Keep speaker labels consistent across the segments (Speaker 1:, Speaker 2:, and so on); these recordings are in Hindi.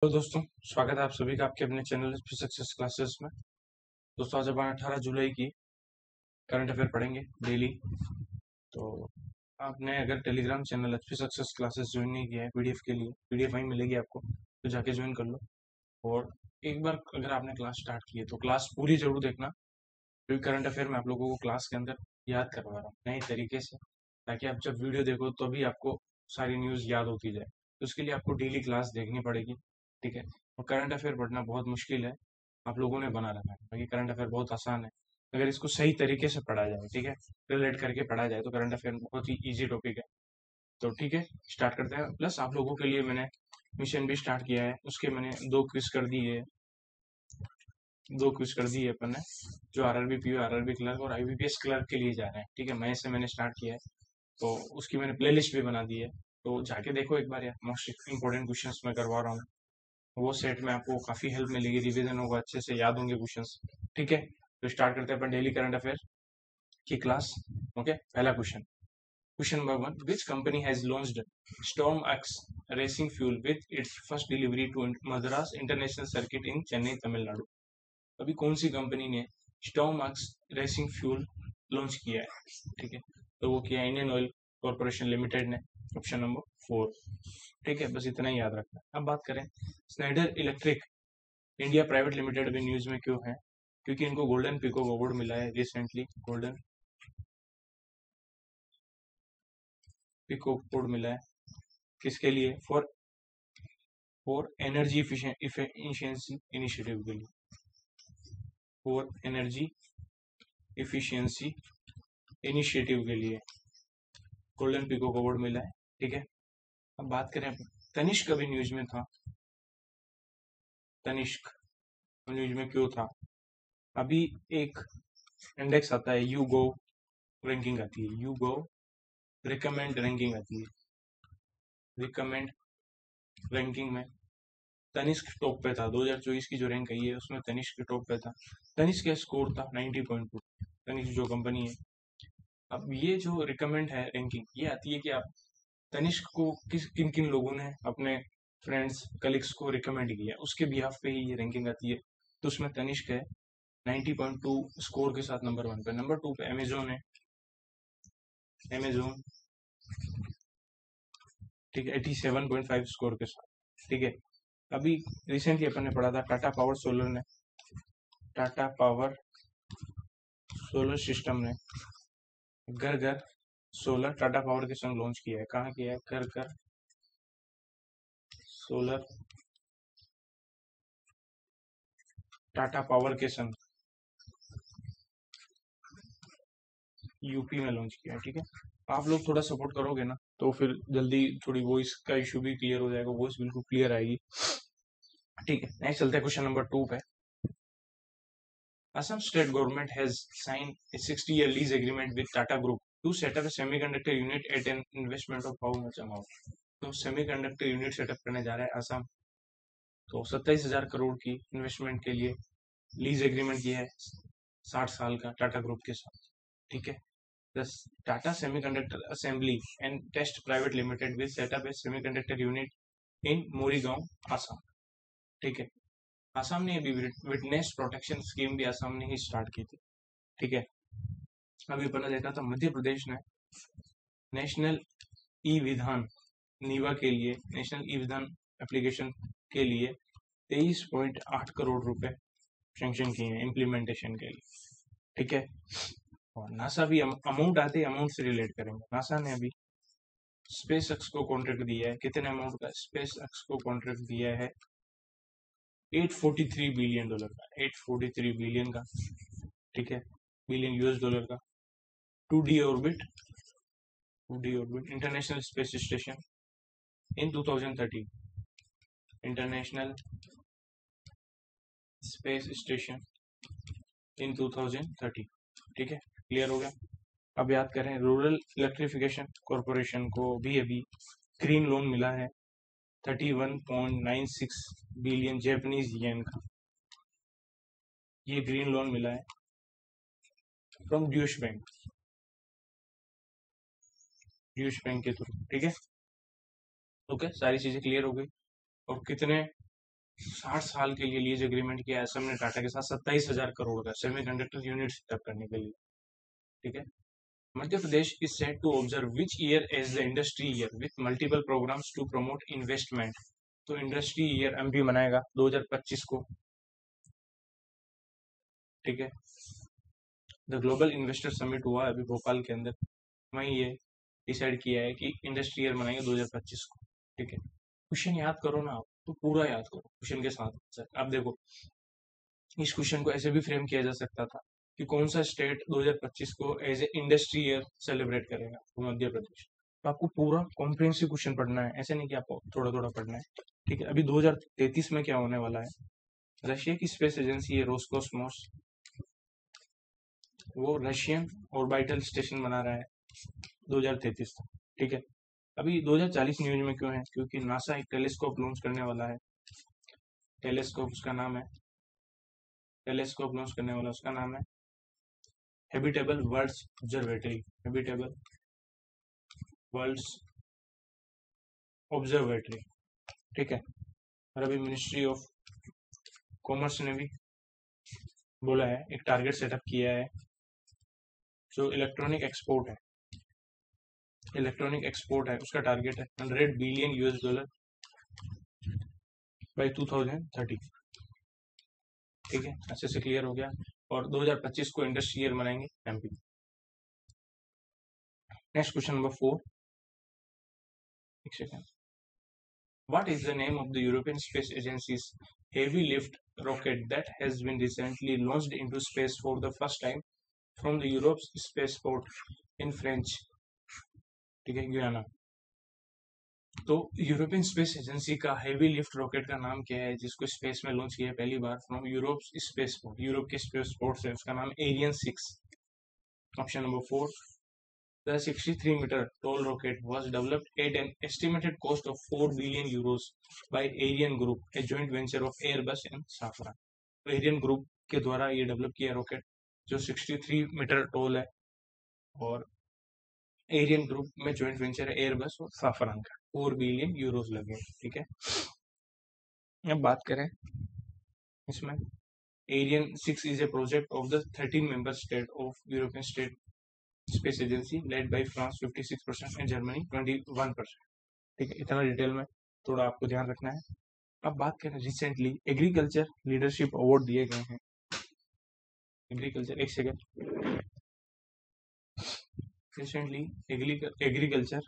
Speaker 1: तो दोस्तों, स्वागत है आप सभी का आपके अपने चैनल सक्सेस क्लासेस में। दोस्तों, आज अपन 18 जुलाई की करंट अफेयर पढ़ेंगे डेली। तो आपने अगर Telegram channel HP success classes join नहीं किया है पीडीएफ के लिए, पीडीएफ वहीं मिलेगी आपको, तो जाके ज्वाइन कर लो। और एक बार अगर आपने क्लास स्टार्ट की है तो क्लास पूरी जरूर देखना, क्योंकि करंट अफेयर में आप लोगों को क्लास के अंदर याद करवा रहा हूँ नए तरीके से, ताकि आप जब वीडियो देखो तो भी आपको सारी न्यूज़ याद होती जाए। तो उसके लिए आपको डेली क्लास देखनी पड़ेगी, ठीक है। और करंट अफेयर पढ़ना बहुत मुश्किल है, आप लोगों ने बना रखा है, बाकी करंट अफेयर बहुत आसान है अगर इसको सही तरीके से पढ़ा जाए, ठीक है। रिलेट करके पढ़ा जाए तो करंट अफेयर बहुत ही ईजी टॉपिक है। तो ठीक है, स्टार्ट करते हैं। प्लस आप लोगों के लिए मैंने मिशन भी स्टार्ट किया है, उसके मैंने दो क्विज कर दिए अपन ने, जो आरआरबी पीओ, आरआरबी क्लर्क और आईबीपीएस क्लर्क के लिए जा रहे हैं, ठीक है। मई से मैंने स्टार्ट किया है, तो उसकी मैंने प्लेलिस्ट भी बना दी है, तो जाके देखो एक बार यार। मोस्ट इंपॉर्टेंट क्वेश्चंस मैं करवा रहा हूँ, वो सेट में आपको काफी हेल्प मिलेगी, रिवीजन होगा, अच्छे से याद होंगे क्वेश्चंस, ठीक है। तो स्टार्ट करते हैं अपन डेली करंट अफेयर की क्लास। ओके, पहला question, question number 1, which company has launched storm X racing fuel with its first delivery to Madras international circuit in Chennai Tamil Nadu. अभी कौन सी कंपनी ने storm X racing fuel launch किया है, ठीक है। तो वो किया इंडियन ऑयल कॉर्पोरेशन लिमिटेड ने, ऑप्शन नंबर 4, ठीक है। बस इतना ही याद रखना। अब बात करें Snyder electric India private limited, अभी न्यूज में क्यों है, क्योंकि इनको गोल्डन पीकॉक अवार्ड मिला है रिसेंटली, गोल्डन पीकॉक अवार्ड मिला है, किसके लिए, फॉर एनर्जी इफिशियंसी इनिशिएटिव के लिए, फॉर एनर्जी इफिशियंसी इनिशिएटिव के लिए गोल्डन पीकॉक अवार्ड मिला है, ठीक है। अब बात करें, तनिष्क अभी न्यूज में था, तनिष्क न्यूज में क्यों था, अभी एक इंडेक्स आता है, यूगो रैंकिंग आती है, यूगो रिकमेंड रैंकिंग आती है, रिकमेंड रैंकिंग में तनिष्क टॉप पे था। 2024 की जो रैंक आई है उसमें तनिष्क टॉप पे था। तनिष्क का स्कोर था 90.2, तनिष्क जो कंपनी है। अब ये जो रिकमेंड है रैंकिंग, ये आती है कि आप तनिष्क को किन किन लोगों ने अपने फ्रेंड्स कलीग्स को रिकमेंड किया, उसके बिहाफ पे ही ये रैंकिंग आती है। तो उसमें तनिष्क है 90.2 स्कोर के साथ नंबर 1 पे। नंबर 2 पे अमेजोन है, अमेजोन, ठीक है, 87.5 स्कोर के साथ, ठीक है। अभी रिसेंटली अपन ने पढ़ा था टाटा पावर सोलर ने, टाटा पावर सोलर सिस्टम ने घर घर सोलर टाटा पावर के संग लॉन्च किया है। कहाँ किया है, घर घर सोलर टाटा पावर के संग यूपी में लॉन्च किया है, ठीक है। आप लोग थोड़ा सपोर्ट करोगे ना तो फिर जल्दी थोड़ी वॉइस का इशू भी क्लियर हो जाएगा, वॉइस बिल्कुल क्लियर आएगी, ठीक है। नेक्स्ट चलते हैं क्वेश्चन नंबर 2 पे। Assam state government has signed a 60-year lease agreement with Tata Group to set up a semiconductor unit at an investment of how much amount? तो सेमीकंडक्टर यूनिट सेटअप करने जा रहा है असम, तो 27,000 करोड़ की इन्वेस्टमेंट के लिए लीज एग्रीमेंट किया है 60 साल का टाटा ग्रुप के साथ, ठीक है। The Tata semiconductor assembly and test private limited will set up a semiconductor unit in Morigaon, Assam, ठीक है। आसाम ने अभी विटनेस प्रोटेक्शन स्कीम भी आसाम ने ही स्टार्ट की थी, ठीक है। अभी अपन देखा था मध्य प्रदेश ने नेशनल ई विधान नीवा के लिए, नेशनल ई विधान एप्लीकेशन के लिए 23.8 करोड़ रुपए सैंक्शन किए हैं इम्प्लीमेंटेशन के लिए, ठीक है। और नासा भी अमाउंट आते अमाउंट से रिलेट करेंगे। नासा ने अभी स्पेस एक्स को कॉन्ट्रैक्ट दिया है, कितने अमाउंट का स्पेस एक्स को कॉन्ट्रैक्ट दिया है, $843 बिलियन का, 843 बिलियन का, ठीक है, बिलियन यूएस डॉलर का, 2D orbit, 2D orbit international space station इन 2030, इंटरनेशनल स्पेस स्टेशन इन 2030, ठीक है। क्लियर हो गया। अब याद करें, रूरल इलेक्ट्रिफिकेशन कॉरपोरेशन को भी अभी ग्रीन लोन मिला है 31.96 बिलियन जैपनीज येन का, ये ग्रीन लोन मिला है from Deutsche bank, Deutsche bank के थ्रू, ठीक है। ओके, सारी चीजें क्लियर हो गई। और कितने 60 साल के लिए लीज एग्रीमेंट किया असम ने टाटा के साथ 27,000 करोड़ का सेमीकंडक्टर यूनिट सेटअप करने के लिए। ठीक है। Madhya Pradesh is set to observe which year as the industry year with multiple programmes to promote investment. तो इंडस्ट्री ईयर एमपी मनाएगा 2025 को। ठीक है। द ग्लोबल इन्वेस्टर समिट हुआ अभी भोपाल के अंदर, वहीं ये डिसाइड किया है कि इंडस्ट्री ईयर मनाएंगे 2025 को। ठीक है। क्वेश्चन याद करो ना आप, तो पूरा याद करो क्वेश्चन के साथ। सर आप देखो, इस क्वेश्चन को ऐसे भी फ्रेम किया जा सकता था कि कौन सा स्टेट 2025 को as a industry year celebrate करेगा, तो मध्य प्रदेश। तो आपको पूरा कॉम्प्रिहेंसिव क्वेश्चन पढ़ना है, ऐसे नहीं कि आपको थोड़ा थोड़ा पढ़ना है। ठीक है। अभी 2033 में क्या होने वाला है, रशिया की स्पेस एजेंसी है रोस्कोसमोस, वो रशियन ऑर्बिटल स्टेशन बना रहा है 2033 तक। ठीक है। अभी 2040 न्यूज में क्यों है, क्योंकि नासा एक टेलीस्कोप लॉन्च करने वाला है। टेलीस्कोप उसका नाम है, टेलीस्कोप लॉन्च करने वाला उसका नाम है habitable worlds observatory. Habitable worlds observatory. ठीक है। और अभी मिनिस्ट्री ऑफ कॉमर्स ने भी बोला है, एक टारगेट सेटअप किया है, जो इलेक्ट्रॉनिक एक्सपोर्ट है, इलेक्ट्रॉनिक एक्सपोर्ट है उसका टारगेट है $100 बिलियन बाय 2030। ठीक है। अच्छे से क्लियर हो गया। और 2025 को इंडस्ट्री ईयर मनाएंगे एमपी। Next question number 4। एक second. What is the name of the European Space Agency's heavy lift rocket that has been recently launched into space for the first time from the Europe's spaceport in French? ठीक है, गुयाना। तो यूरोपियन स्पेस एजेंसी का हेवी लिफ्ट रॉकेट का नाम क्या है, जिसको स्पेस में लॉन्च किया पहली बार फ्रॉम यूरोप स्पेसपोर्ट, यूरोप के स्पेसपोर्ट से, उसका नाम Ariane 6। Option number 4। The 63-meter tall rocket was developed at an estimated cost of 4 billion euros by Ariane Group, a joint venture of Airbus and Safran। तो Ariane Group के द्वारा ये डेवलप किया रॉकेट, जो 63 मीटर टॉल है, और एरियन ग्रुप में ज्वाइंट वेंचर है एयरबस और साफरान का। 4 बिलियन यूरोज लगे। ठीक है। अब बात करें इसमें, Ariane 6 is a project of the 13 member state of European state space agency led by France 56% and Germany 21%। ठीक है। इतना डिटेल में थोड़ा आपको ध्यान रखना है। अब बात करें, रिसेंटली एग्रीकल्चर लीडरशिप अवार्ड दिए गए हैं। एग्रीकल्चर, एक second. Recently agriculture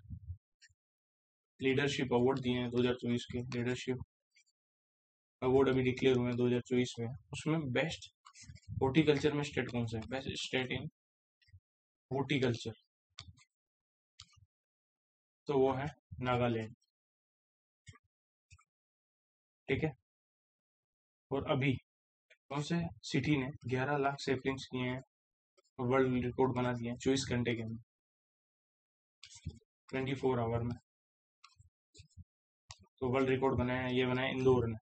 Speaker 1: leadership award दिए हैं 2024 के। लीडरशिप अवार्ड अभी डिक्लेयर हुए हैं 2024 में। उसमें बेस्ट हॉर्टिकल्चर में स्टेट कौन सा है, बेस्ट स्टेट इन हॉर्टिकल्चर, तो वो है नागालैंड। ठीक है। और अभी कौन से सिटी ने 11 लाख सेपलिंग्स किए हैं और वर्ल्ड रिकॉर्ड बना दिया है 24 घंटे के अंदर, 24 आवर में। तो वर्ल्ड रिकॉर्ड बनाया है, ये बनाया इंदौर ने,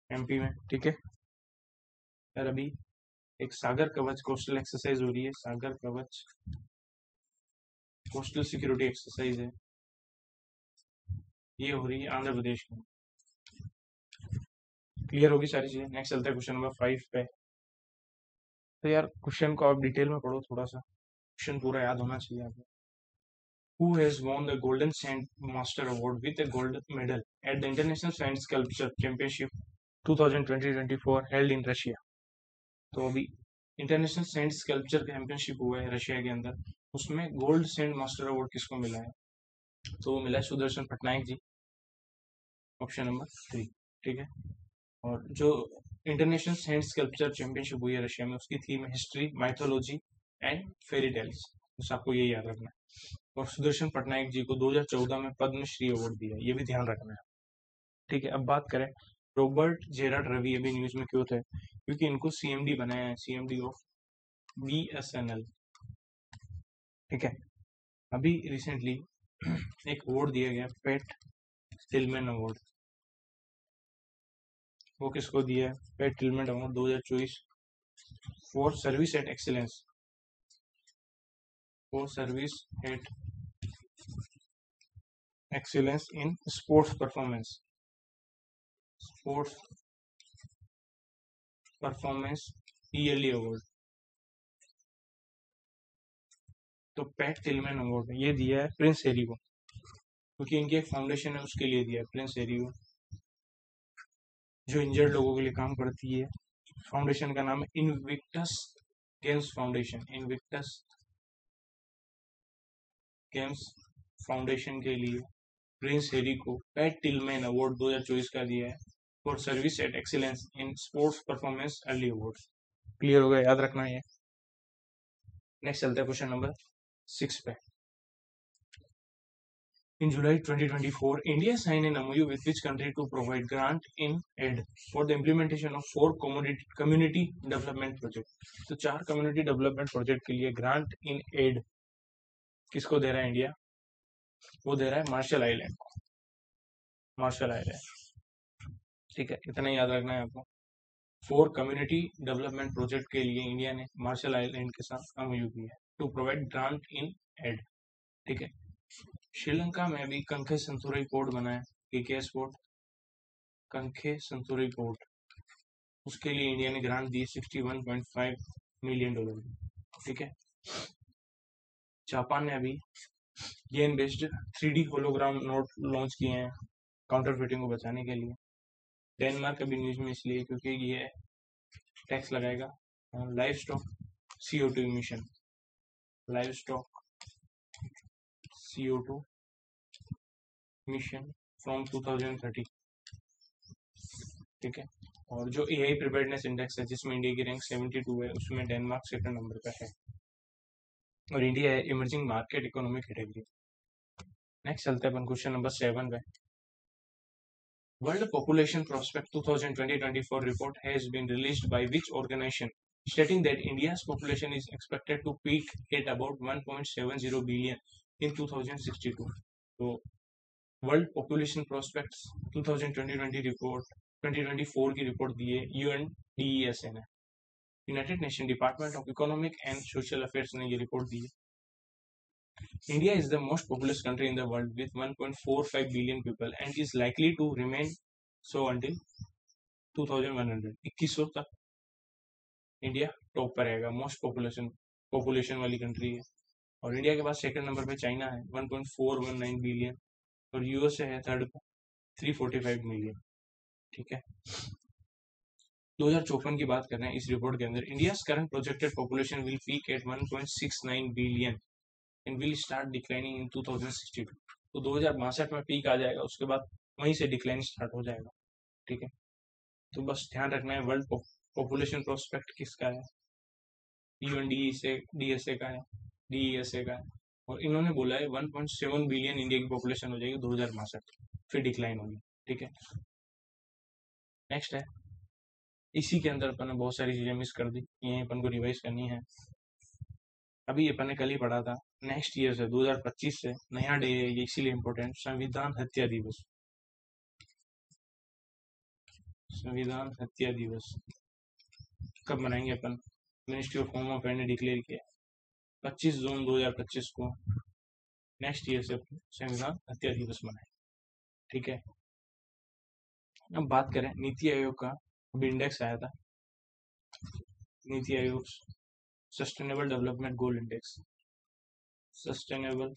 Speaker 1: एमपी में। ठीक है। यार अभी एक सागर कवच कोस्टल एक्सरसाइज हो रही है, सागर कवच कोस्टल सिक्योरिटी एक्सरसाइज है, ये हो रही है आंध्र प्रदेश में। क्लियर होगी सारी चीजें। नेक्स्ट चलते हैं क्वेश्चन नंबर 5 पे। तो यार क्वेश्चन को आप डिटेल में पढ़ो थोड़ा सा, क्वेश्चन पूरा याद होना चाहिए आपको। Who has won the Golden Sand Master Award with a gold medal at the International Science Sculpture Championship 2020-24 held in Russia? तो अभी इंटरनेशनल सैंड स्कल्पचर चैंपियनशिप हुआ है रशिया के अंदर, उसमें गोल्ड सैंड मास्टर अवार्ड किसको मिला है, तो वो मिला है सुदर्शन पटनायक जी। Option number 3। ठीक है। और जो इंटरनेशनल सैंड स्कल्पचर चैंपियनशिप हुई है रशिया में, उसकी थीम है history, mythology and fairy tales. बस आपको ये याद रखना है। और सुदर्शन पटनायक जी को 2014 में पद्मश्री अवार्ड दिया, ये भी ध्यान रखना है। ठीक है। अब बात करें, रॉबर्ट जेराड रवि अभी न्यूज में क्यों थे, क्योंकि इनको सीएमडी बनाया है, सीएमडी ऑफ बीएसएनएल। ठीक है। अभी रिसेंटली एक अवार्ड दिया गया, पैट टिलमैन अवार्ड। वो किसको दिया है, Pat Tillman award 2024 for service at excellence, for service at excellence in sports performance. Sports performance yearly award. तो पैट टिलमैन अवार्ड ये दिया है प्रिंस हैरी को, क्योंकि इनकी एक फाउंडेशन है उसके लिए दिया है प्रिंस हैरी को, जो इंजर्ड लोगों के लिए काम करती है। फाउंडेशन का नाम है Invictus games foundation. Invictus games foundation के लिए प्रिंस हैरी को पैट टिलमैन अवार्ड 2024 का दिया है for service at excellence in sports performance early award. Clear हो गया, याद रखना है। नेक्स्ट चलते हैं क्वेश्चन नंबर 6 पे। In July 2024, India signed an MOU with which country to provide grant in aid for the implementation of 4 community development project। तो 4 community development project के लिए grant in aid किसको दे रहा है इंडिया? वो दे रहा है मार्शल आइलैंड को। मार्शल आइलैंड, ठीक है, इतना याद रखना है आपको। 4 कम्युनिटी डेवलपमेंट प्रोजेक्ट के लिए इंडिया ने मार्शल आइलैंड के साथ MOU किया है to provide grant in aid, ठीक है। श्रीलंका में अभी कंखे संतुरई पोर्ट बना है, केकेएस पोर्ट, कंखे संतुरई पोर्ट, उसके लिए इंडिया ने ग्रांट दी $61.5 मिलियन, ठीक है। जापान ने अभी yen based 3D hologram note launch किए हैं काउंटरफिटिंग को बचाने के लिए। डेनमार्क अभी न्यूज में इसलिए क्योंकि ये टैक्स लगाएगा live stock CO2 emission, live stock CO2 mission from 2030, ठीक है। और जो AI प्रिपेयर्डनेस इंडेक्स है जिसमें इंडिया की रैंक 72 है, उसमें डेनमार्क सेकंड नंबर पे है और इंडिया है emerging market economy category. Next चलते हैं अपन क्वेश्चन नंबर 7 पे। World population prospect 2020-24 report has been released by which organization stating that India's population is expected to peak at about 1.70 billion in 2062। तो वर्ल्ड पॉपुलेशन प्रोस्पेक्ट्स 2020 रिपोर्ट 2024 की रिपोर्ट दी है UNDESA ने, United nation department of economic and social affairs ने ये रिपोर्ट दी है। India is the most populous country in the world with 1.45 billion people and is likely to remain so until 2100। 2100 तक इंडिया टॉप पर रहेगा, मोस्ट पॉपुलेशन वाली कंट्री है। और इंडिया के पास सेकंड नंबर पे चाइना है 1.419 बिलियन और यूएसए है थर्ड पर 345 मिलियन, ठीक है। 2054 की बात कर रहे हैं इस रिपोर्ट के अंदर। India current projected population will peak at 1.69 billion and will start declining in 2062। तो 2062 में पीक आ जाएगा, उसके बाद वहीं से डिक्लाइन स्टार्ट हो जाएगा, ठीक है। तो बस ध्यान रखना है वर्ल्ड पॉपुलेशन प्रोस्पेक्ट किसका है, UNDESA का है, DESA का है, और इन्होंने बोला है 1.7 बिलियन इंडिया की पॉपुलेशन हो जाएगी 2062, फिर डिक्लाइन होगी, ठीक है। नेक्स्ट है, इसी के अंदर अपन ने बहुत सारी चीजें मिस कर दी, ये अपन को रिवाइज करनी है। अभी अपन ने कल ही पढ़ा था, नेक्स्ट ईयर से 2025 से नया डे है ये, इसीलिए इम्पोर्टेंट, संविधान हत्या दिवस। संविधान हत्या दिवस कब मनाएंगे अपन? मिनिस्ट्री ऑफ होम अफेयर ने डिक्लेयर किया 25 जून 2025 को नेक्स्ट ईयर से संविधान हत्या दिवस मनाएंगे, ठीक है। अब बात करें नीति आयोग का, अभी इंडेक्स आया था, NITI Aayog sustainable development goal index, sustainable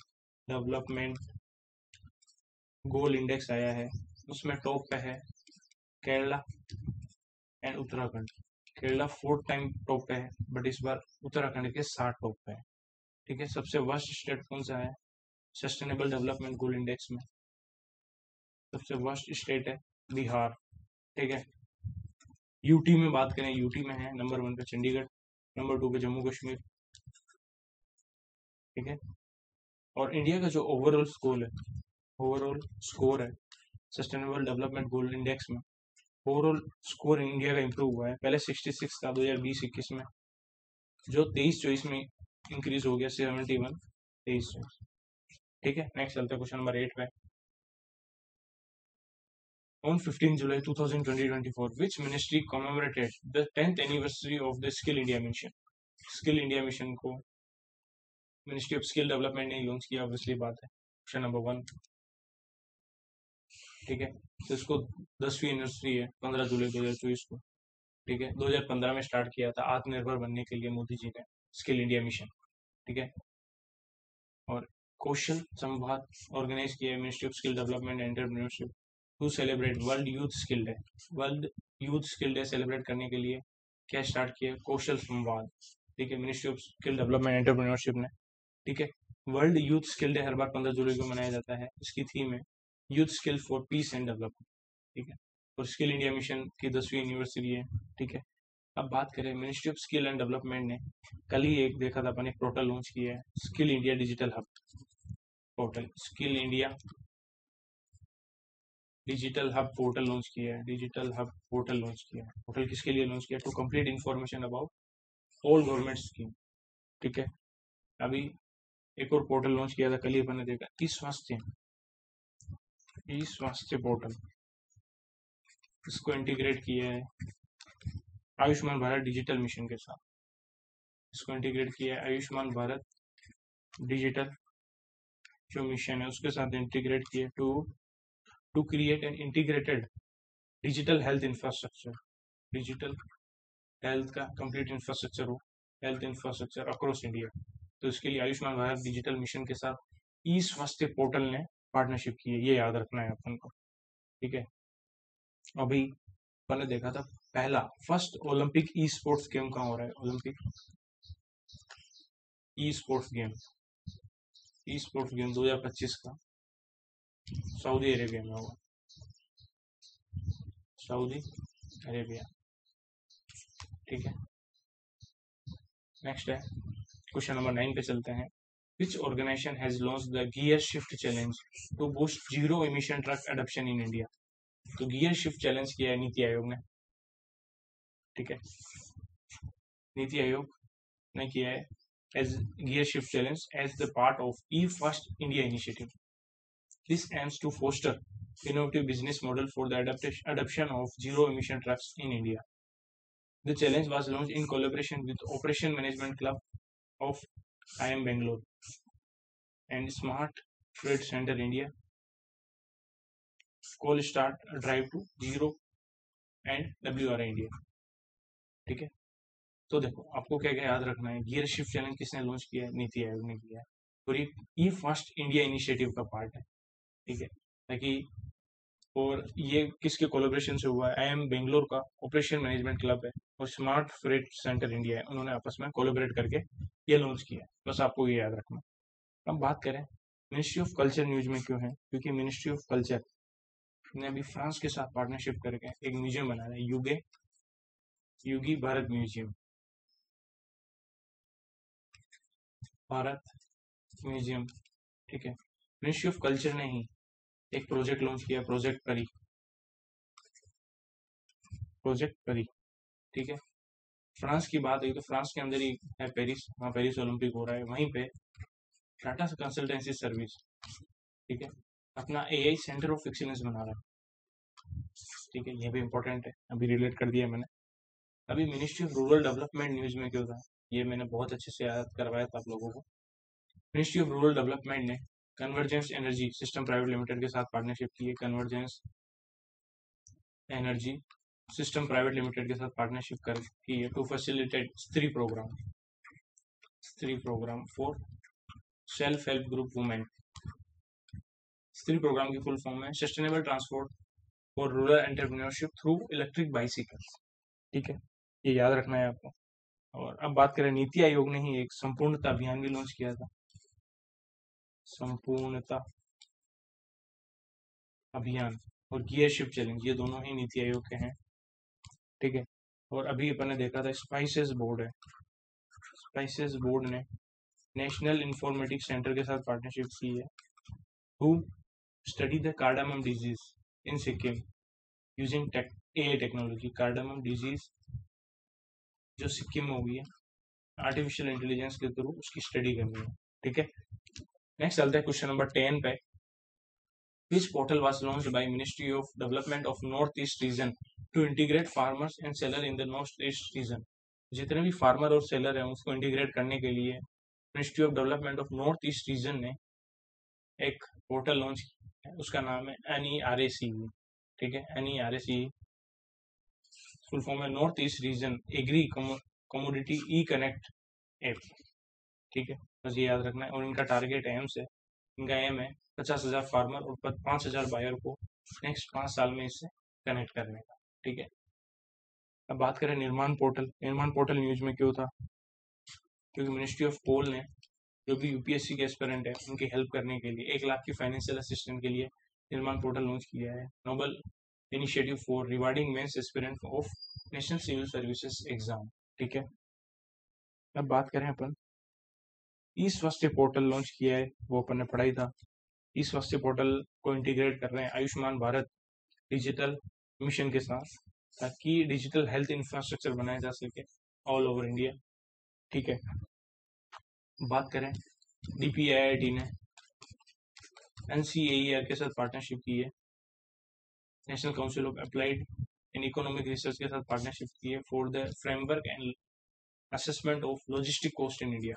Speaker 1: development goal index आया है, उसमें टॉप पे है Kerala and Uttarakhand. Kerala 4th time top पे है, बट इस बार उत्तराखंड के 60 टॉप पे है, ठीक है। सबसे वर्स्ट स्टेट कौन सा है सस्टेनेबल डेवलपमेंट गोल इंडेक्स में? सबसे वर्स्ट स्टेट है बिहार, ठीक है। यूटी में बात करें, यूटी में है नंबर 1 पे चंडीगढ़, नंबर 2 पे जम्मू कश्मीर, ठीक है। और इंडिया का जो ओवरऑल स्कोर है सस्टेनेबल डेवलपमेंट गोल इंडेक्स में, ओवरऑल स्कोर इंडिया का इंप्रूव हुआ है। पहले 66 था 2020-21 में, जो 23-24 में इंक्रीज हो गया 71 23-24, ठीक है। नेक्स्ट चलते हैं क्वेश्चन नंबर 8 पे। On 15 July 2024, which ministry commemorated the 10th anniversary of the Skill India Mission? Skill India mission को मिनिस्ट्री ऑफ स्किल डेवलपमेंट ने लॉन्च किया, ऑब्वियसली बात है। क्वेश्चन नंबर 1, ठीक है। तो इसको 10वीं एनिवर्सरी है 15 जुलाई 2024 को, ठीक है। 2015 में स्टार्ट किया था आत्मनिर्भर बनने के लिए मोदी जी ने स्किल इंडिया मिशन, ठीक है। और कौशल संवाद ऑर्गेनाइज किया है ministry of skill development and entrepreneurship to celebrate world youth skill day. World youth skill day celebrate करने के लिए क्या स्टार्ट किया, कौशल संवाद, ठीक है, ministry of skill development entrepreneurship ने, ठीक है। वर्ल्ड यूथ स्किल डे हर बार 15 जुलाई को मनाया जाता है। इसकी थीम है youth skill for piece and development, ठीक है। और स्किल इंडिया मिशन की 10वीं एनिवर्सरी है, ठीक है। अब बात करें ministry of skill and development ने कल ही एक देखा था अपन, एक पोर्टल लॉन्च किया है, skill India digital hub portal, skill India digital hub portal launch किया है, डिजिटल हब पोर्टल लॉन्च किया है। पोर्टल किसके लिए लॉन्च किया, to complete information about all government scheme, ठीक है। अभी एक और पोर्टल लॉन्च किया था कल ही अपन ने देखा, ई स्वास्थ्य पोर्टल, इसको इंटीग्रेट किया है आयुष्मान भारत डिजिटल मिशन के साथ, इसको इंटीग्रेट किया है आयुष्मान भारत डिजिटल जो मिशन है उसके साथ इंटीग्रेट किया to create an integrated digital health infrastructure, digital health का कंप्लीट इंफ्रास्ट्रक्चर हो, हेल्थ इंफ्रास्ट्रक्चर अक्रॉस इंडिया। तो इसके लिए आयुष्मान भारत डिजिटल मिशन के साथ ई स्वास्थ्य पोर्टल ने पार्टनरशिप की है, ये याद रखना है अपन को, ठीक है। अभी अपन ने देखा था पहला first Olympic e sports game कहाँ हो रहा है, ओलंपिक ई स्पोर्ट्स गेम 2025 का सऊदी अरेबिया में होगा, सऊदी अरेबिया, ठीक है। नेक्स्ट है क्वेश्चन नंबर 9 पे चलते हैं। Which organisation has launch the gear shift challenge to boost zero emission truck adoption in India. तो गियर शिफ्ट चैलेंज किया है नीति आयोग ने, ठीक है, नीति आयोग ने किया है as gear shift challenge as the part of e-first India initiative. This aims to foster innovative business model for the adoption of zero emission trucks in India. The challenge was launched in collaboration with Operation Management Club of IIM Bangalore and Smart Freight Center India. Call start drive to zero and WRI India, ठीक है। तो देखो आपको क्या क्या याद रखना है, गियर शिफ्ट चैलेंज किसने लॉन्च किया है, नीति आयोग ने किया है, और ये फर्स्ट इंडिया इनिशिएटिव का पार्ट है, ठीक है। ताकि और ये किसके कोलैबोरेशन से हुआ है, IIM बेंगलोर का ऑपरेशन मैनेजमेंट क्लब है और स्मार्ट फ्रेट सेंटर इंडिया है, उन्होंने आपस में कोलैबोरेट करके ये लॉन्च किया है, बस आपको ये याद रखना। अब बात करें मिनिस्ट्री ऑफ कल्चर न्यूज में क्यों है, क्योंकि मिनिस्ट्री ऑफ कल्चर ने अभी फ्रांस के साथ पार्टनरशिप करके एक म्यूजियम बनाया है, युगी भारत म्यूजियम, भारत म्यूजियम, ठीक है। मिनिस्ट्री ऑफ कल्चर ने ही एक प्रोजेक्ट लॉन्च किया, प्रोजेक्ट परी, ठीक है। फ्रांस की बात हुई तो फ्रांस के अंदर ही है पेरिस, वहाँ पेरिस ओलंपिक हो रहा है, वहीं पे टाटा कंसल्टेंसी सर्विस, ठीक है, अपना AI सेंटर ऑफ एक्सीलेंस बना रहा है, ठीक है। ये भी इंपॉर्टेंट है, अभी रिलेट कर दिया मैंने। अभी ministry of rural development news में क्यों था, ये मैंने बहुत अच्छे से याद करवाया था आप लोगों को। मिनिस्ट्री ऑफ रूरल डेवलपमेंट ने convergence energy system private limited के साथ पार्टनरशिप की है, convergence energy system private limited के साथ पार्टनरशिप की है to facilitate Stree programme for self help group women. Stree programme की फुल फॉर्म है sustainable transport for rural entrepreneurship through electric bicycles, ठीक है, ये याद रखना है आपको। और अब बात करें नीति आयोग ने ही एक संपूर्णता अभियान भी लॉन्च किया था, संपूर्णता अभियान और गियर शिफ्ट चैलेंज, ये दोनों ही नीति आयोग के हैं, ठीक है। और अभी अपन ने देखा था स्पाइसेस बोर्ड है, स्पाइसेस बोर्ड ने नेशनल इंफॉर्मेटिक्स सेंटर के साथ पार्टनरशिप की है to study the cardamom disease in Sikkim using AI technology. Cardamom disease जो सिक्किम में हुई है, आर्टिफिशियल इंटेलिजेंस के थ्रू उसकी स्टडी करनी है, ठीक है। नेक्स्ट चलते हैं क्वेश्चन नंबर 10 पे। Which portal was launched by Ministry of Development of North East Region to integrate farmers and seller in the North East Region? जितने भी फार्मर और सेलर हैं उसको इंटीग्रेट करने के लिए ministry of development of north east reason ने एक पोर्टल लॉन्च उसका नाम है NERACE, ठीक है, NERACE फुल फॉर्म है north east region agri commodity e connect app, ठीक है, बस ये याद रखना है। और इनका टारगेट एम से, इनका एम है 50,000 फार्मर और 5,000 बायर को नेक्स्ट 5 साल में इससे कनेक्ट करने का, ठीक है। अब बात करें निर्माण पोर्टल। निर्माण पोर्टल न्यूज में क्यों था? क्योंकि मिनिस्ट्री ऑफ कोल ने जो भी यूपीएससी के एस्पिरेंट है उनकी हेल्प करने के लिए 1 लाख की फाइनेंशियल असिस्टेंट के लिए निर्माण पोर्टल लॉन्च किया है। Noble initiative for rewarding mains aspirant of national civil services exam, ठीक है। अब बात करें अपन ई स्वास्थ्य पोर्टल लॉन्च किया है, वो अपन ने पढ़ा ही था। ई स्वास्थ्य पोर्टल को इंटीग्रेट कर रहे हैं आयुष्मान भारत डिजिटल मिशन के साथ, ताकि डिजिटल हेल्थ इंफ्रास्ट्रक्चर बनाया जा सके ऑल ओवर इंडिया, ठीक है। बात करें DPIIT ने NCAER के साथ पार्टनरशिप की है, national council of applied and economic research के साथ पार्टनरशिप की है for the framework and assessment of logistic cost in India.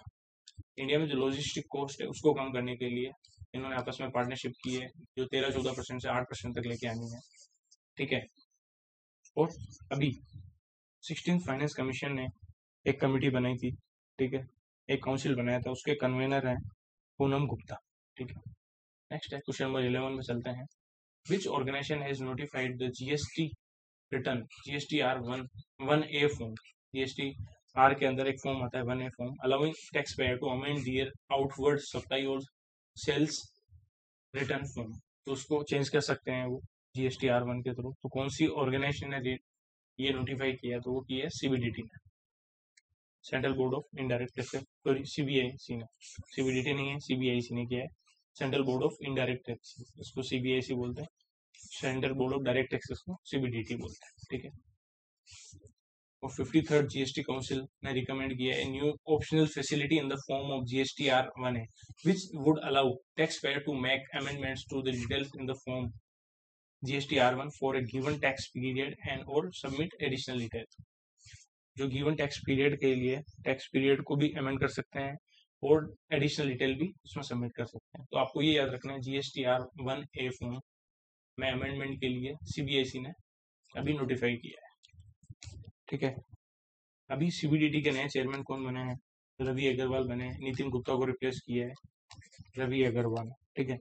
Speaker 1: India में जो लॉजिस्टिक कॉस्ट है उसको कम करने के लिए इन्होंने आपस में पार्टनरशिप की है, जो 13-14% से 8% तक लेके आनी है, ठीक है। और अभी 16th फाइनेंस कमीशन ने एक कमेटी बनाई थी, ठीक है, एक काउंसिल बनाया था, उसके कन्वेनर हैं पूनम गुप्ता, ठीक है। नेक्स्ट है क्वेश्चन नंबर 11 में चलते हैं। Which organisation has notified the GST return GSTR 1A form. GSTR के अंदर एक फॉर्म आता है 1A form, allowing tax payer to amend their outward supply और सेल्स रिटर्न फॉर्म, तो उसको चेंज कर सकते हैं वो GSTR 1 के थ्रू। तो कौन सी ऑर्गेनाइजेशन ने ये नोटिफाई किया? तो वो की है CBDT ने, central board of indirect tax, sorry CBIC ने, CBDT नहीं है, CBIC ने किया है, central board of indirect tax, इसको CBIC बोलते हैं, central board of direct taxes को CBDT बोलते हैं, ठीक है। और 53rd GST काउंसिल ने रिकमेंड किया है new optional facility in the form of GSTR 1A which would allow taxpayer to make amendments to the details in the form GSTR 1 for a given tax period and or submit additional details। जो गिवन टैक्स पीरियड के लिए टैक्स पीरियड को भी अमेंड कर सकते हैं और एडिशनल डिटेल भी उसमें सबमिट कर सकते हैं। तो आपको ये याद रखना है GSTR 1A फॉर्म में अमेंडमेंट के लिए CBIC ने अभी नोटिफाई किया है, ठीक है। अभी CBDT के नए चेयरमैन कौन बने हैं? रवि अग्रवाल बने, नितिन गुप्ता को रिप्लेस किया है रवि अग्रवाल, ठीक है।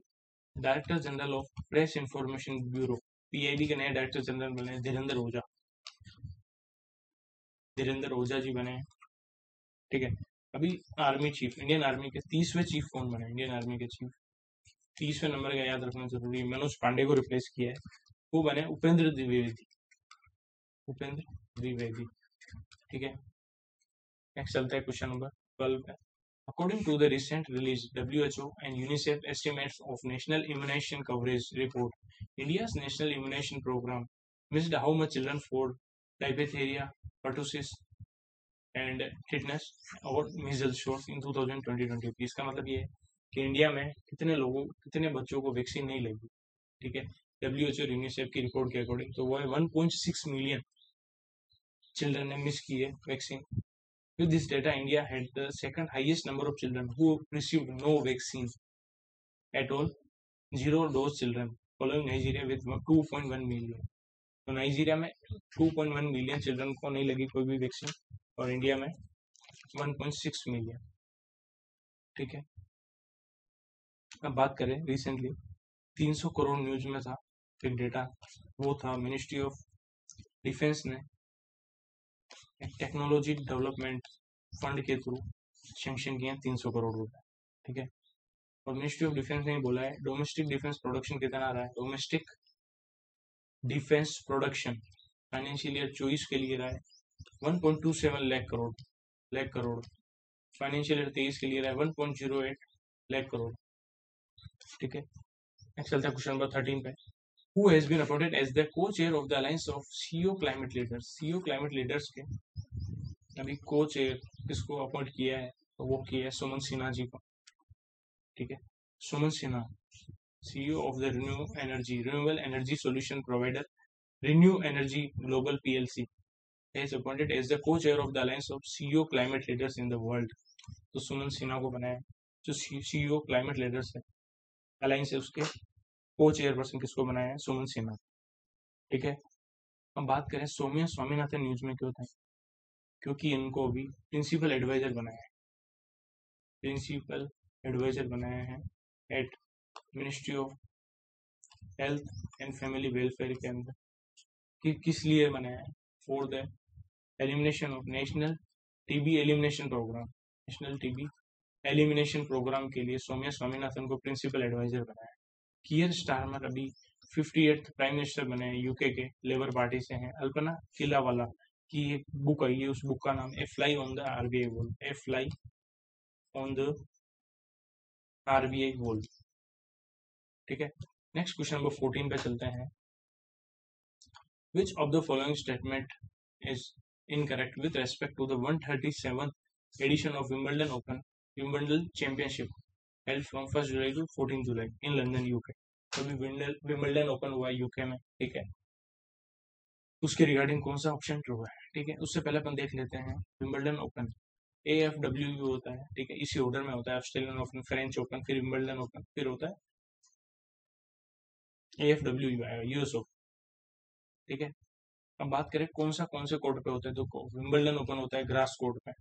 Speaker 1: Director general of press information bureau PIB के नए डायरेक्टर जनरल बने धीरेन्द्र ओझा जी बने, ठीक है। अभी आर्मी चीफ, इंडियन आर्मी के 30वें चीफ कौन बने? इंडियन आर्मी के चीफ 30वें नंबर का याद रखना जरूरी है, मनोज पांडे को रिप्लेस किया है, वो बने उपेंद्र द्विवेदी, ठीक है। नेक्स्ट चलता है क्वेश्चन नंबर 12 पे। According to the recent release WHO and UNICEF estimates of national immunization coverage report, India's national immunization program missed how much children for diphtheria, pertussis and tetanus और measles shots in 2020। इसका मतलब ये है कि इंडिया में कितने बच्चों को वैक्सीन नहीं लगी, ठीक है। WHO और यूनिसेफ की रिपोर्ट के अकॉर्डिंग तो वो है 1.6 मिलियन चिल्ड्रन ने मिस की है vaccine. With this data, India had the second highest number of children who received no vaccine at all, 0 dose children, following Nigeria with 2.1 million। तो नाइजीरिया में 2.1 मिलियन चिल्ड्रन को नहीं लगी कोई भी वैक्सीन और इंडिया में 1.6 मिलियन, ठीक है। अब बात करें रिसेंटली 300 करोड़ न्यूज में था एक डेटा, वो था मिनिस्ट्री ऑफ डिफेंस ने टेक्नोलॉजी डेवलपमेंट फंड के थ्रू सैंक्शन किए 300 करोड़ रुपए, ठीक है। और मिनिस्ट्री ऑफ डिफेंस ने बोला है डोमेस्टिक डिफेंस प्रोडक्शन कितना आ रहा है? Domestic defence production financial year 24 के लिए रहा है 1.27 लाख करोड़, फाइनेंशियल ईयर 23 के लिए रहा है 1.08 लाख करोड़, ठीक है। नेक्स्ट चलता है क्वेश्चन नंबर 13 पे। Who has been appointed as the co-chair of the Alliance of CEO Climate Leaders? CEO Climate Leaders के अभी co-chair किसको अपॉइंट किया है? तो वो किया है सुमन सिन्हा जी को, ठीक है। सुमन Sinha CEO of the Renewable Energy Solution Provider Renew Energy Global PLC is appointed as the co-chair of the Alliance of CEO Climate Leaders in the World। तो सुमन सिन्हा को बनाया जो CEO Climate Leaders है, अलायंस है उसके को चेयरपर्सन किसको बनाया है? सुमन सिन्हा। ठीक है, अब बात करें सौम्या स्वामीनाथन न्यूज में क्यों था, क्योंकि इनको अभी प्रिंसिपल एडवाइजर बनाया है, प्रिंसिपल एडवाइजर बनाया है at ministry of health and family welfare के अंदर। किस लिए बनाया है? For the elimination of national TB elimination programme, national TB elimination programme के लिए सौम्या स्वामीनाथन को प्रिंसिपल एडवाइजर बनाया है। कियर स्टारमर अभी 58th प्राइम मिनिस्टर बने हैं यूके के, लेबर पार्टी से हैं। अल्पना किलावाला की एक बुक आई है, उस बुक का नाम a fly on the RBI wall, a fly on the RBI wall. ठीक है, नेक्स्ट क्वेश्चन नंबर 14 पे चलते हैं। Which of the following statement is incorrect with respect to the 137th edition of Wimbledon open, Wimbledon championship held from 1 July to 14 July in London UK. अभी विंबलडन ओपन हुआ है यूके में, ठीक है, उसके रिगार्डिंग कौन सा ऑप्शन ट्रू है? ठीक है, उससे पहले अपन देख लेते हैं विंबलडन ओपन AFWU होता है, ठीक है, इसी ऑर्डर में होता है, ऑस्ट्रेलियन ओपन, फ्रेंच ओपन, फिर विंबलडन ओपन, फिर होता है AFWU यूएस ओपन। ठीक है, अब बात करें कौन से कोर्ट पे होता है, तो विंबलडन ओपन होता है ग्रास कोर्ट पे,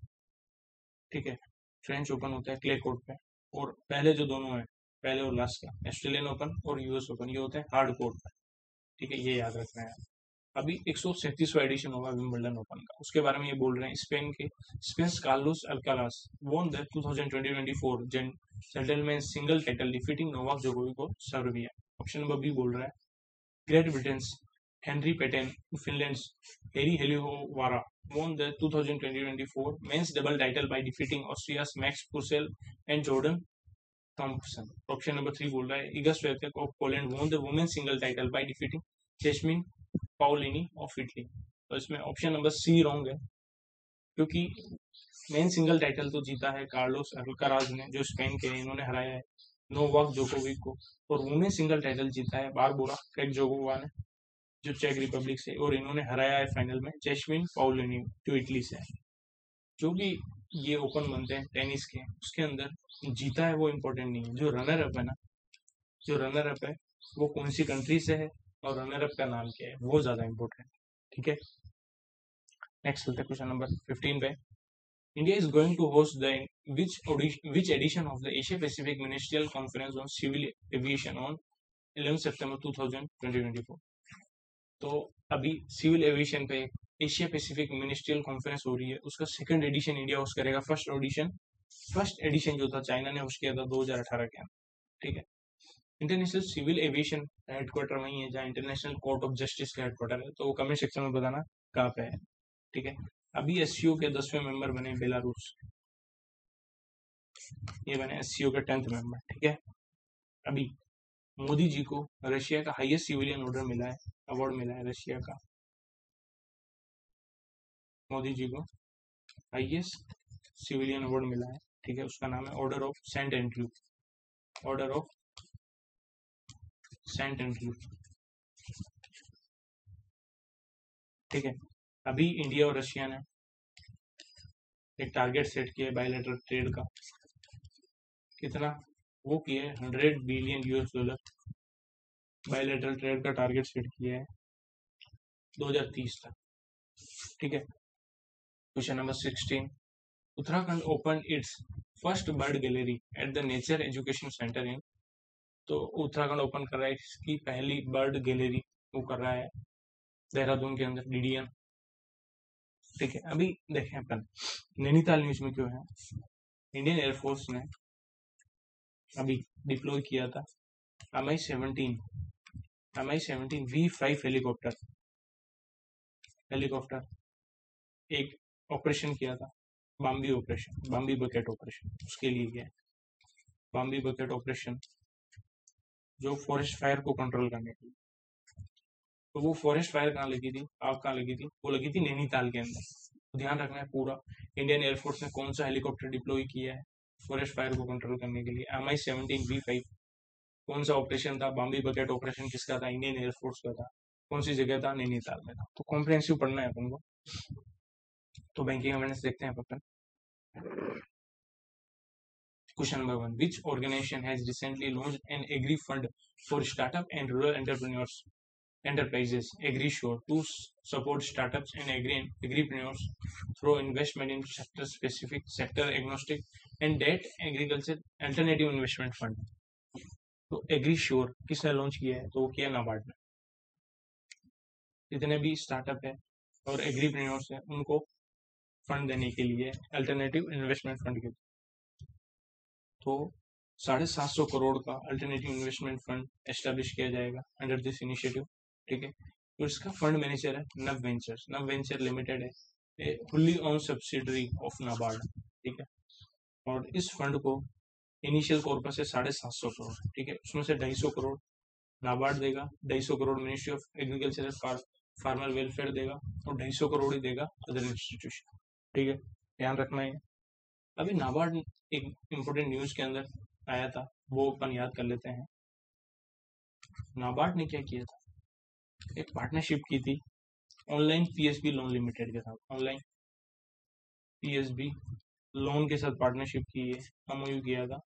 Speaker 1: ठीक है, फ्रेंच ओपन होता है क्ले कोर्ट पे, और पहले जो दोनों है, पहले और लास्ट का, ऑस्ट्रेलियन ओपन और यूएस ओपन, ये होते हैं हार्ड कोर्ट पे। ठीक है, ये याद रखना है। अभी 137वां एडिशन होगा विंबलडन ओपन का, उसके बारे में ये बोल रहे हैं। स्पेन के Spain Carlos Alcaraz won the 2024 gentleman single title defeating Novak जोकोविच को सर्बिया। ऑप्शन नंबर बी बोल रहा है ग्रेट ब्रिटेन हेनरी पेटेन, फिनलैंड हेरी हेलियोवारा won the 2024 men's double title by defeating Austria's Max Purcell and Jordan Thompson. Option number 3 बोल रहा है Iga Swiatek of Poland won the women's single title by defeating Jasmine Paolini of Italy। तो इसमें ऑप्शन नंबर सी रॉन्ग है, क्योंकि मेन सिंगल टाइटल तो जीता है कार्लोस अल्काराज ने, जो स्पेन के, इन्होंने हराया है नोवाक जोकोविच को, और वुमेन सिंगल टाइटल जीता है बारबोरा क्रेजकोवा ने, जो चेक रिपब्लिक से, और इन्होंने हराया है फाइनल में जैस्मिन पाउलिनी, जो इटली से है। जो भी ये ओपन बनते हैं टेनिस के, उसके अंदर जीता है वो इम्पोर्टेंट नहीं है, जो रनर अप है ना, जो रनर अप है वो कौन सी कंट्री से है और रनर अप का नाम क्या है, वो ज्यादा इम्पोर्टेंट। ठीक है, नेक्स्ट चलते हैं क्वेश्चन नंबर 15 पे। India is going to host the which edition of the Asia Pacific Ministerial Conference on Civil Aviation on 11 September 2024। तो अभी सिविल एविएशन पे एशिया पैसिफिक मिनिस्ट्रियल कॉन्फ्रेंस हो रही है, उसका सेकंड एडिशन इंडिया होस्ट करेगा। फर्स्ट एडिशन जो था चाइना ने होस्ट किया था 2018 के अंदर। ठीक है, इंटरनेशनल सिविल एविएशन हेडक्वार्टर वही है जहाँ इंटरनेशनल कोर्ट ऑफ जस्टिस का हेडक्वार्टर है, तो वो कमेंट सेक्शन में बताना कहाँ पे है। ठीक है, अभी एससीओ के 10वें मेंबर बने बेलारूस, ये बने एससीओ के 10th मेंबर। ठीक है, अभी मोदी जी को रशिया का हाईएस्ट सिविलियन ऑर्डर मिला है, अवार्ड मिला है रशिया का, मोदी जी को हाईएस्ट सिविलियन अवार्ड मिला है। ठीक है, उसका नाम है order of Saint Andrew, order of Saint Andrew. ठीक है, अभी इंडिया और रशिया ने एक टारगेट सेट किया है बायलैटरल ट्रेड का, कितना वो किया है, $100 बिलियन बायलैटरल ट्रेड का टारगेट सेट किया है 2030 तक। ठीक है, question number 16। Uttarakhand open its first bird gallery at the nature education centre in, तो उत्तराखंड ओपन कर रहा है इसकी पहली बर्ड गैलरी वो कर रहा है देहरादून के अंदर, DDN। ठीक है, अभी देखें अपन नैनीताल न्यूज में क्यों है, इंडियन एयरफोर्स ने अभी डिप्लॉय किया था MI-17 V5 हेलीकॉप्टर एक ऑपरेशन किया था, बाम्बी बकेट ऑपरेशन, उसके लिए गया बाम्बी बकेट ऑपरेशन, जो फॉरेस्ट फायर को कंट्रोल करने के लिए। तो वो फॉरेस्ट फायर कहाँ लगी थी, आग कहाँ लगी थी, वो लगी थी नैनीताल के अंदर। तो ध्यान रखना है पूरा, इंडियन एयरफोर्स ने कौन सा हेलीकॉप्टर डिप्लॉय किया है फॉरेस्ट फायर को कंट्रोल करने के लिए। MI-17 V5 कौन सा ऑपरेशन था, बाम्बी बकेट ऑपरेशन किसका था, इंडियन एयरफोर्स का था, कौन सी जगह था, नैनीताल में था। तो कॉम्प्रिहेंसिव पढ़ना है अपन को। तो बैंकिंग अवेयरनेस देखते हैं अपन। Question number 1, which organisation has recently launched an agri fund for startup and rural enterprises. AgriSure to support startups and agripreneurs through investment in sector specific, sector agnostic and debt agriculture alternative investment fund. तो AgriSure किसने लॉन्च किया है? तो वो किया नाबार्ड ने। जितने भी स्टार्टअप है और एग्रीप्रेन्योर्स है उनको फंड देने के लिए अल्टरनेटिव इन्वेस्टमेंट फंड के, तो 750 करोड़ का अल्टरनेटिव इन्वेस्टमेंट फंड एस्टेब्लिश किया जाएगा अंडर दिस इनिशिएटिव। ठीक है, तो इसका फंड मैनेजर है नव वेंचर्स। नव वेंचर लिमिटेड है fully own subsidiary of NABARD. ठीक है, और इस फंड को इनिशियल कॉर्पस है 750 करोड़। ठीक है, उसमें से 250 करोड़ नाबार्ड देगा, 250 crore ministry of agriculture farmer welfare देगा और 250 करोड़ ही देगा अदर इंस्टीट्यूशन। ठीक है, ध्यान रखना है। अभी नाबार्ड एक इम्पोर्टेंट न्यूज के अंदर आया था, वो अपन याद कर लेते हैं। नाबार्ड ने क्या किया था, एक पार्टनरशिप की थी ऑनलाइन पीएसबी लोन लिमिटेड के साथ। ऑनलाइन पीएसबी लोन के साथ पार्टनरशिप की है, एमओयू किया था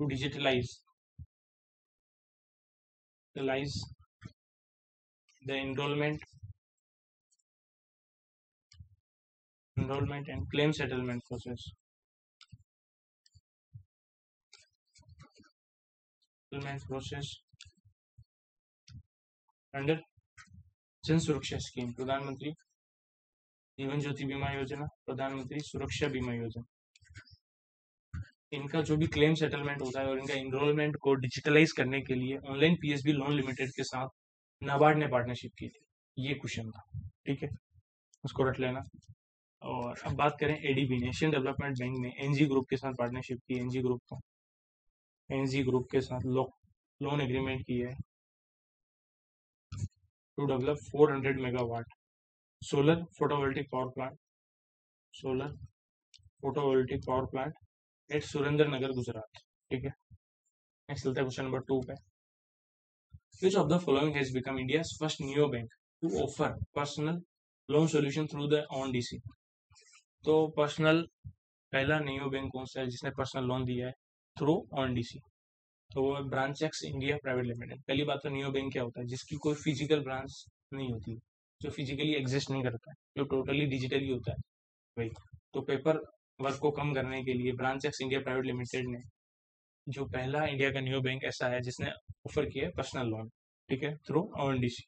Speaker 1: to digitalise the enrollment and claim settlement process. Under जन सुरक्षा स्कीम, प्रधानमंत्री जीवन ज्योति बीमा योजना, प्रधानमंत्री सुरक्षा बीमा योजना, इनका जो भी क्लेम सेटलमेंट होता है और इनका एनरोलमेंट को डिजिटलाइज करने के लिए ऑनलाइन पीएसबी लोन लिमिटेड के साथ नाबार्ड ने पार्टनरशिप की थी। ये क्वेश्चन था। ठीक है, उसको रट लेना। और अब बात करें एडीबी, नेशनल डेवलपमेंट बैंक में एनजी ग्रुप के साथ पार्टनरशिप की। एनजी ग्रुप के साथ लोन एग्रीमेंट की है to develop 400 megawatt solar photovoltaic power plant at Surendranagar, Gujarat. ठीक है, नेक्स्ट चलता है क्वेश्चन नंबर 2 पे। Which of the following has become India's first neobank to offer personal loan solution through the ONDC? तो पर्सनल पहला नियो बैंक कौन सा है जिसने पर्सनल लोन दिया है थ्रू ONDC? तो वो ब्रांचेक्स इंडिया प्राइवेट लिमिटेड। पहली बात तो नियो बैंक क्या होता है, जिसकी कोई फिजिकल ब्रांच नहीं होती, जो फिजिकली एग्जिस्ट नहीं करता है, जो टोटली डिजिटली होता है भाई। तो पेपर वर्क को कम करने के लिए ब्रांचेक्स इंडिया प्राइवेट लिमिटेड ने जो पहला इंडिया का न्यू बैंक ऐसा है जिसने ऑफर किया है पर्सनल लोन। ठीक है, थ्रू ONDC।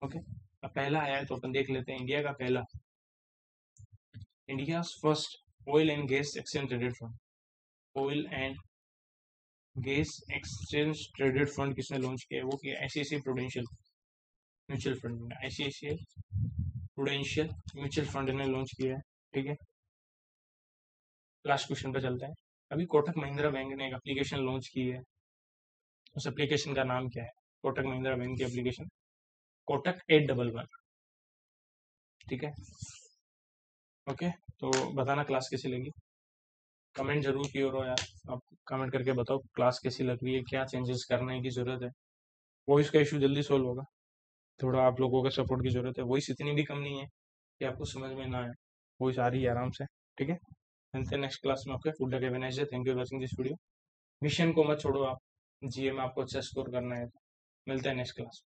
Speaker 1: ओके, अब पहला आया है तो अपन देख लेते हैं। India first oil and gas exchange traded fund. Oil and gas exchange traded fund किसने लॉन्च किया है? वो किया ICICI प्रूडेंशियल म्यूचुअल फंड ने। ICICI प्रूडेंशियल म्यूचुअल फंड ने लॉन्च किया है। ठीक है, लास्ट क्वेश्चन पे चलते हैं। अभी कोटक महिंद्रा बैंक ने एक एप्लीकेशन लॉन्च की है, उस एप्लीकेशन का नाम क्या है? कोटक महिंद्रा बैंक की एप्लीकेशन कोटक 811। ठीक है, ओके, तो बताना क्लास कैसी लगी, कमेंट जरूर किया करो यार। आप कमेंट करके बताओ क्लास कैसी लग रही है, क्या चेंजेस करने की जरूरत है। वॉइस का इशू जल्दी सोल्व होगा, थोड़ा आप लोगों का सपोर्ट की जरूरत है। वॉइस इतनी भी कम नहीं है कि आपको समझ में ना आए, वॉइस आ रही है आराम से। ठीक है, मिलते हैं नेक्स्ट क्लास में। Okay, good day, have a nice day, thank you for watching this video. Mission को मत छोड़ो आप, जीए में आपको अच्छा स्कोर करना है। मिलते हैं नेक्स्ट क्लास।